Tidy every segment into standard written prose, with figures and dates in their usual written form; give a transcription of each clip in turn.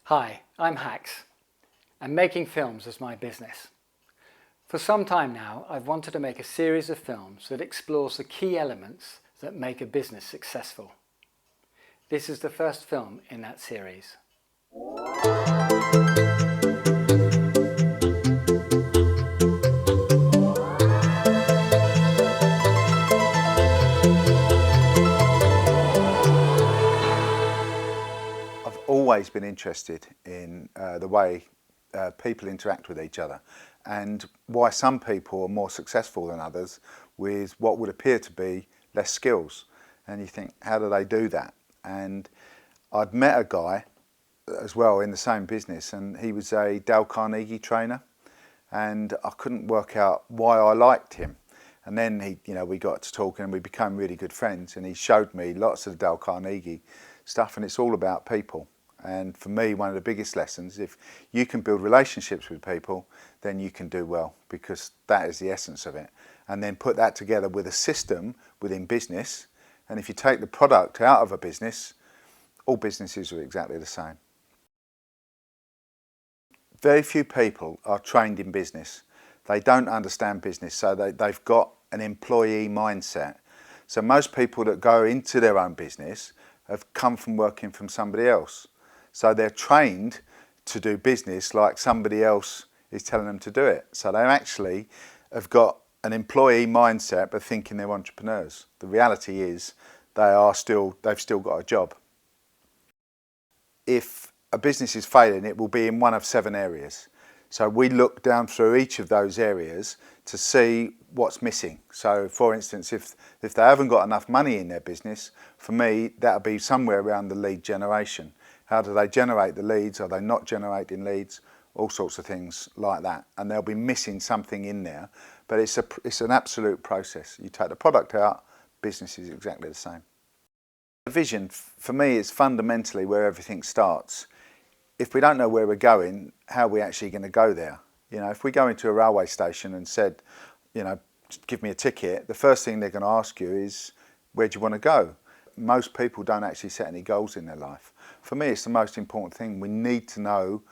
Hi, I'm Hax, and making films is my business. For some time now, I've wanted to make a series of films that explores the key elements that make a business successful. This is the first film in that series. I've always been interested in the way people interact with each other and why some people are more successful than others with what would appear to be less skills. And you think, how do they do that? And I'd met a guy as well in the same business, and he was a Dale Carnegie trainer, and I couldn't work out why I liked him. And then we got to talking and we became really good friends, and he showed me lots of the Dale Carnegie stuff, and it's all about people. And for me, one of the biggest lessons, if you can build relationships with people, then you can do well, because that is the essence of it. And then put that together with a system within business, and if you take the product out of a business, all businesses are exactly the same. Very few people are trained in business. They don't understand business, so they've got an employee mindset. So most people that go into their own business have come from working from somebody else. So they're trained to do business like somebody else is telling them to do it. So they actually have got an employee mindset but thinking they're entrepreneurs. The reality is they've still got a job. If a business is failing, it will be in one of 7 areas. So we look down through each of those areas to see what's missing. So for instance, if they haven't got enough money in their business, for me, that'll be somewhere around the lead generation. How do they generate the leads? Are they not generating leads? All sorts of things like that. And they'll be missing something in there, but it's an absolute process. You take the product out, business is exactly the same. The vision, for me, is fundamentally where everything starts. If we don't know where we're going, how are we actually going to go there? If we go into a railway station and said, give me a ticket, the first thing they're going to ask you is, where do you want to go? Most people don't actually set any goals in their life. For me, it's the most important thing. We need to know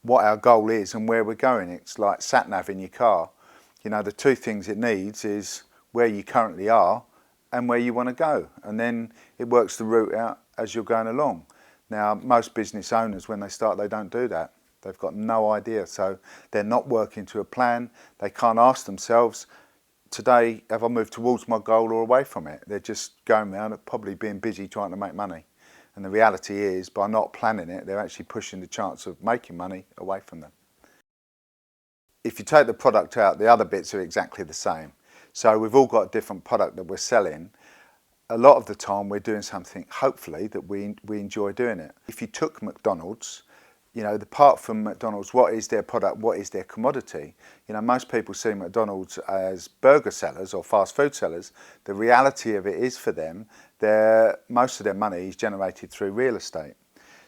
what our goal is and where we're going. It's like sat-nav in your car. The 2 things it needs is where you currently are and where you want to go. And then it works the route out as you're going along. Now, most business owners, when they start, they don't do that. They've got no idea. So they're not working to a plan. They can't ask themselves, today, have I moved towards my goal or away from it? They're just going around and probably being busy trying to make money. And the reality is, by not planning it, they're actually pushing the chance of making money away from them. If you take the product out, the other bits are exactly the same. So we've all got a different product that we're selling. A lot of the time we're doing something, hopefully, that we enjoy doing it. If you took McDonald's, apart from McDonald's, what is their product, what is their commodity? Most people see McDonald's as burger sellers or fast food sellers. The reality of it is, for them, most of their money is generated through real estate.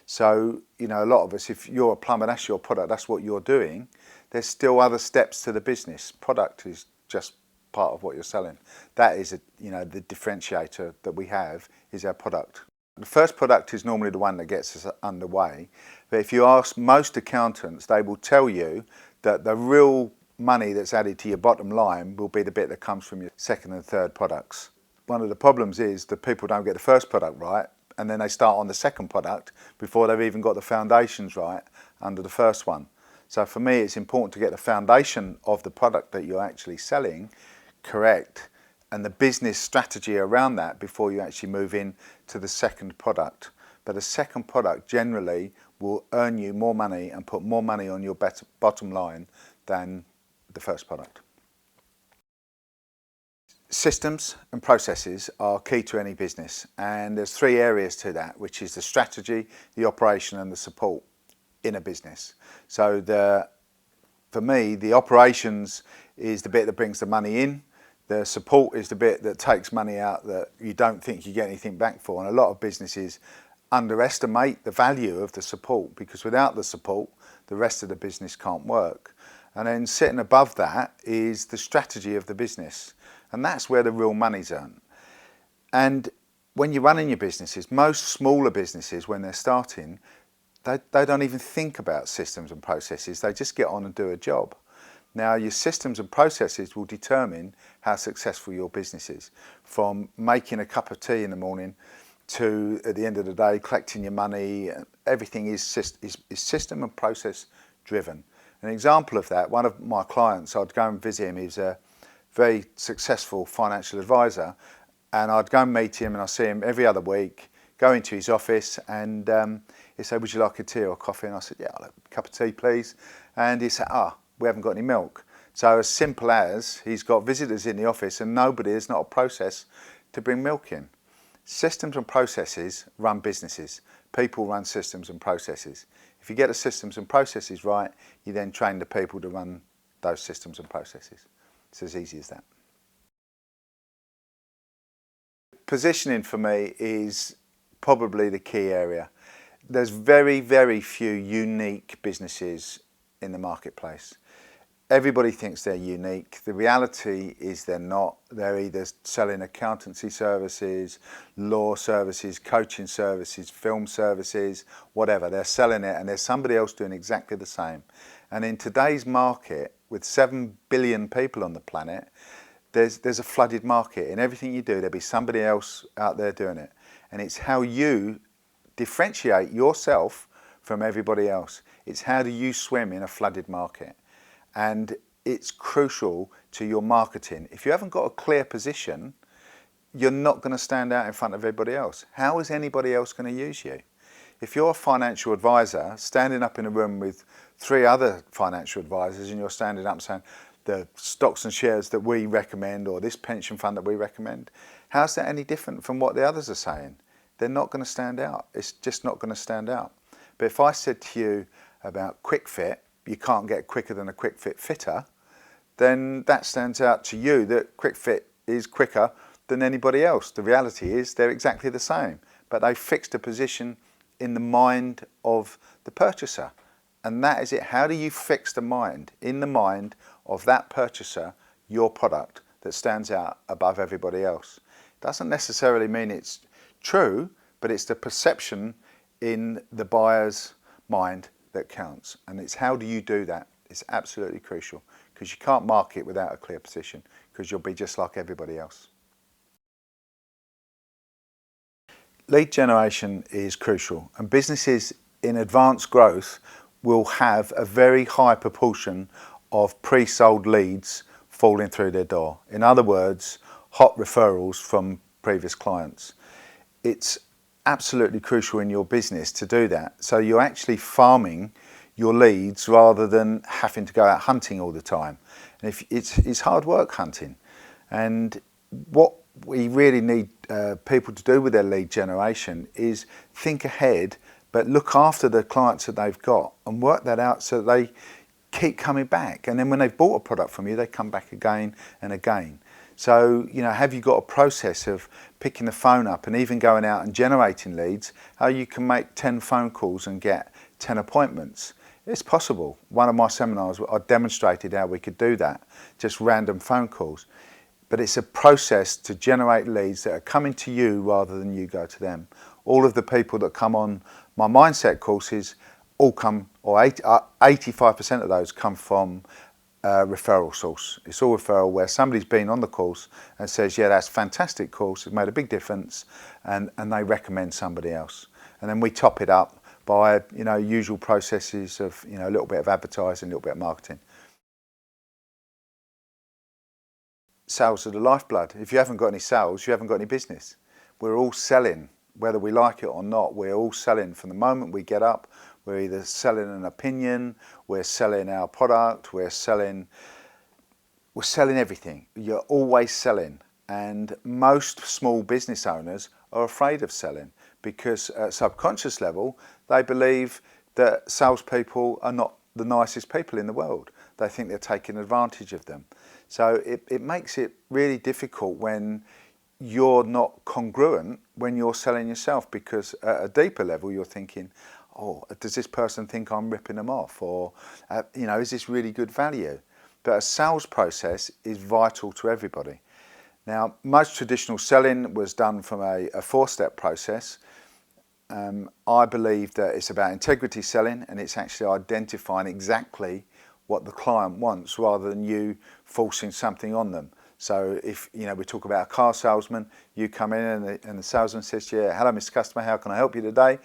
So, a lot of us, if you're a plumber, that's your product, that's what you're doing. There's still other steps to the business. Product is just part of what you're selling. That is, the differentiator that we have is our product. The first product is normally the one that gets us underway. But if you ask most accountants, they will tell you that the real money that's added to your bottom line will be the bit that comes from your second and third products. One of the problems is that people don't get the first product right, and then they start on the second product before they've even got the foundations right under the first one. So for me, it's important to get the foundation of the product that you're actually selling correct, and the business strategy around that before you actually move in to the second product. But a second product generally will earn you more money and put more money on your bottom line than the first product. Systems and processes are key to any business, and there's 3 areas to that, which is the strategy, the operation and the support in a business. So for me, the operations is the bit that brings the money in. The support is the bit that takes money out that you don't think you get anything back for. And a lot of businesses underestimate the value of the support, because without the support, the rest of the business can't work. And then sitting above that is the strategy of the business. And that's where the real money's earned. And when you're running your businesses, most smaller businesses, when they're starting, they don't even think about systems and processes. They just get on and do a job. Now, your systems and processes will determine how successful your business is. From making a cup of tea in the morning to, at the end of the day, collecting your money, everything is system and process driven. An example of that, one of my clients, I'd go and visit him. He's a very successful financial advisor, and I'd go and meet him, and I see him every other week, go into his office, and he'd say, "Would you like a tea or coffee?" And I said, "Yeah, I'll have a cup of tea, please." And he said, "We haven't got any milk." So as simple as he's got visitors in the office and there's not a process to bring milk in. Systems and processes run businesses. People run systems and processes. If you get the systems and processes right, you then train the people to run those systems and processes. It's as easy as that. Positioning for me is probably the key area. There's very, very few unique businesses in the marketplace. Everybody thinks they're unique. The reality is they're not. They're either selling accountancy services, law services, coaching services, film services, whatever. They're selling it, and there's somebody else doing exactly the same. And in today's market, with 7 billion people on the planet, there's a flooded market. In everything you do, there'll be somebody else out there doing it. And it's how you differentiate yourself from everybody else. It's how do you swim in a flooded market. And it's crucial to your marketing. If you haven't got a clear position, you're not going to stand out in front of everybody else. How is anybody else going to use you? If you're a financial advisor standing up in a room with 3 other financial advisors, and you're standing up saying the stocks and shares that we recommend, or this pension fund that we recommend, how's that any different from what the others are saying? They're not going to stand out. It's just not going to stand out. But if I said to you about Quick Fit, you can't get quicker than a Quick Fit fitter, then that stands out to you that Quick Fit is quicker than anybody else. The reality is they're exactly the same, but they fixed a position in the mind of the purchaser. And that is it. How do you fix the mind, in the mind of that purchaser, your product that stands out above everybody else? Doesn't necessarily mean it's true, but it's the perception in the buyer's mind that counts. And it's how do you do that? It's absolutely crucial, because you can't market without a clear position, because you'll be just like everybody else. Lead generation is crucial, and businesses in advanced growth will have a very high proportion of pre-sold leads falling through their door. In other words, hot referrals from previous clients. It's absolutely crucial in your business to do that. So you're actually farming your leads rather than having to go out hunting all the time. And if it's hard work hunting. And what we really need people to do with their lead generation is think ahead, but look after the clients that they've got and work that out so that they keep coming back. And then when they've bought a product from you, they come back again and again. So, have you got a process of picking the phone up and even going out and generating leads, how you can make 10 phone calls and get 10 appointments? It's possible. One of my seminars, I demonstrated how we could do that, just random phone calls. But it's a process to generate leads that are coming to you rather than you go to them. All of the people that come on my mindset courses all come, or 85% of those come from referral source. It's all referral, where somebody's been on the course and says, yeah, that's a fantastic course, it's made a big difference, and they recommend somebody else. And then we top it up by usual processes of a little bit of advertising, a little bit of marketing. Sales are the lifeblood. If you haven't got any sales, you haven't got any business. We're all selling, whether we like it or not. We're all selling from the moment we get up. We're either selling an opinion, we're selling our product, we're selling everything. You're always selling. And most small business owners are afraid of selling, because at a subconscious level, they believe that salespeople are not the nicest people in the world. They think they're taking advantage of them. So it makes it really difficult when you're not congruent when you're selling yourself, because at a deeper level, you're thinking, oh, does this person think I'm ripping them off? Or, is this really good value? But a sales process is vital to everybody. Now, most traditional selling was done from a 4-step process. I believe that it's about integrity selling, and it's actually identifying exactly what the client wants rather than you forcing something on them. So if we talk about a car salesman, you come in and the salesman says to you, "Hello, Mr. Customer, how can I help you today?"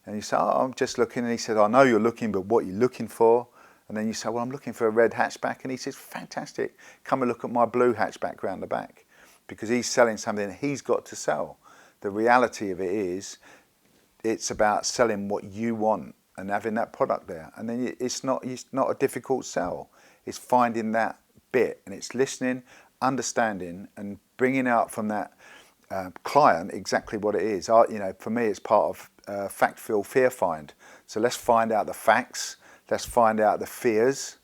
And you say, "Oh, I'm just looking." And he said, "I know you're looking, but what are you looking for?" And then you say, "Well, I'm looking for a red hatchback." And he says, "Fantastic, come and look at my blue hatchback round the back," because he's selling something that he's got to sell. The reality of it is, it's about selling what you want and having that product there. And then it's not a difficult sell. It's finding that bit, and it's listening, understanding, and bringing out from that client exactly what it is. For me, it's part of fact, feel, fear, find. So let's find out the facts. Let's find out the fears.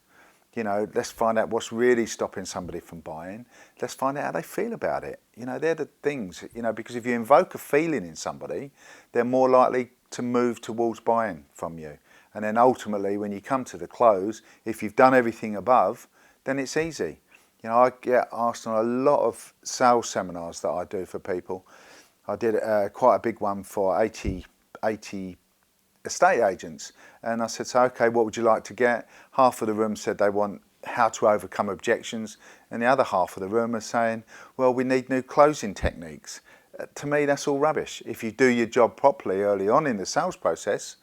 Let's find out what's really stopping somebody from buying. Let's find out how they feel about it. They're the things, because if you invoke a feeling in somebody, they're more likely to move towards buying from you. And then ultimately, when you come to the close, if you've done everything above, then it's easy. I get asked on a lot of sales seminars that I do for people. I did quite a big one for 80 estate agents, and I said, "So okay, what would you like to get?" Half of the room said they want how to overcome objections, and the other half of the room are saying, "Well, we need new closing techniques." To me, that's all rubbish. If you do your job properly early on in the sales process,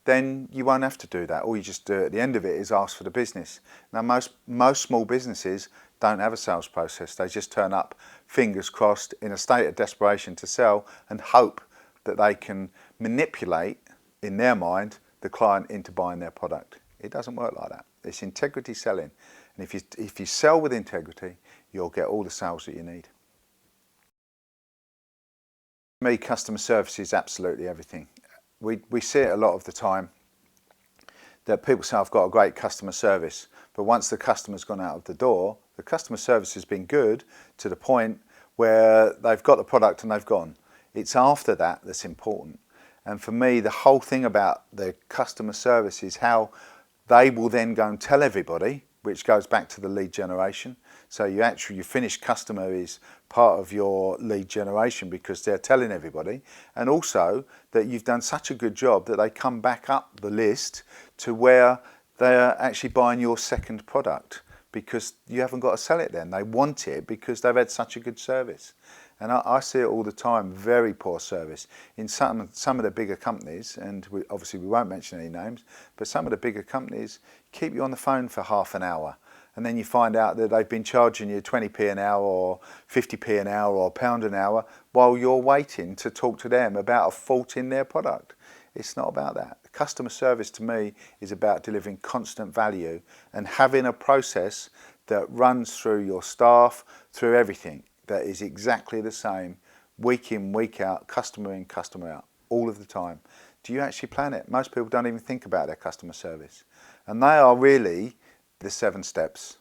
then you won't have to do that. All you just do at the end of it is ask for the business. Now, most small businesses don't have a sales process. They just turn up, fingers crossed, in a state of desperation to sell, and hope that they can manipulate, in their mind, the client into buying their product. It doesn't work like that. It's integrity selling. And if you sell with integrity, you'll get all the sales that you need. For me, customer service is absolutely everything. We see it a lot of the time that people say, "I've got a great customer service," but once the customer's gone out of the door, the customer service has been good to the point where they've got the product and they've gone. It's after that that's important. And for me, the whole thing about the customer service is how they will then go and tell everybody, which goes back to the lead generation. So your finished customer is part of your lead generation because they're telling everybody. And also that you've done such a good job that they come back up the list to where they're actually buying your second product because you haven't got to sell it then. They want it because they've had such a good service. And I see it all the time, very poor service. In some of the bigger companies, and obviously we won't mention any names, but some of the bigger companies keep you on the phone for half an hour. And then you find out that they've been charging you 20p an hour or 50p an hour or £1 an hour while you're waiting to talk to them about a fault in their product. It's not about that. Customer service to me is about delivering constant value and having a process that runs through your staff, through everything, that is exactly the same week in, week out, customer in, customer out, all of the time. Do you actually plan it? Most people don't even think about their customer service. And they are really the 7 steps.